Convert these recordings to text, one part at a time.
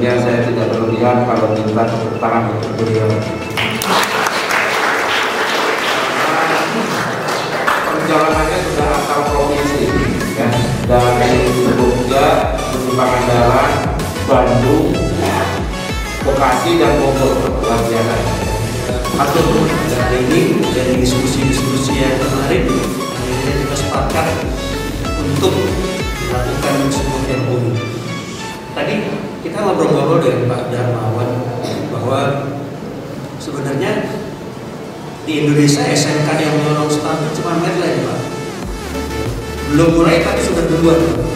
tentunya saya tidak berlebihan kalau minta tepuk tangan untuk beliau. Perjalanannya sudah antar provinsi, ya, dari Jogja, Pangandaran, Bandung, Bekasi dan Bogor. Luar biasa. Atur dari ini dari diskusi-diskusi yang kemarin, akhirnya kita sepakat untuk melakukan sebuah MOU. Tadi kita ngobrol-ngobrol dengan Pak Darmawan bahwa sebenarnya di Indonesia SMK yang mendorong startup cuma Medline, Pak. Belum mulai tapi sudah duluan.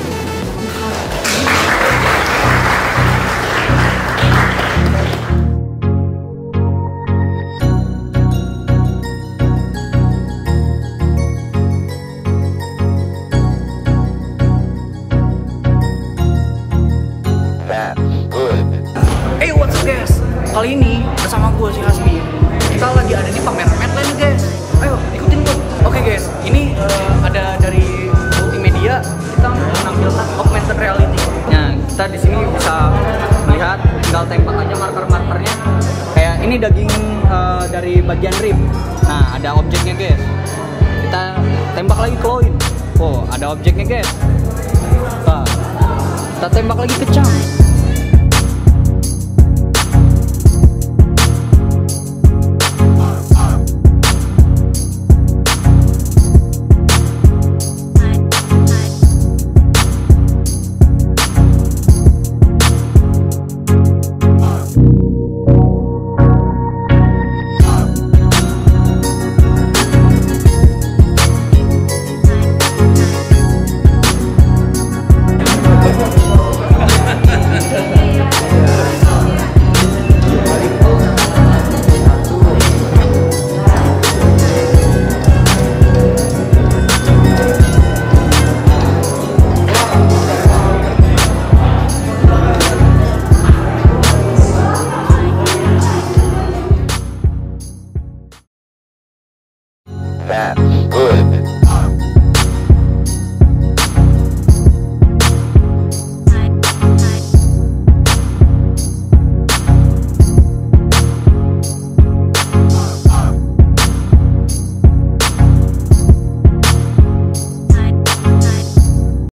Hey, what's up guys? Kali ini bersama gue si Hasbi. Kita lagi ada di pameran Medline guys. Ayo ikutin gue. Oke guys, ini ada dari multimedia. Kita menampilkan augmented reality. Nah, kita di sini bisa melihat, tinggal tembak aja marker-markernya. Kayak ini daging dari bagian rib. Nah, ada objeknya guys. Kita tembak lagi kloin. Oh, ada objeknya guys. Nah, kita tembak lagi kecang. That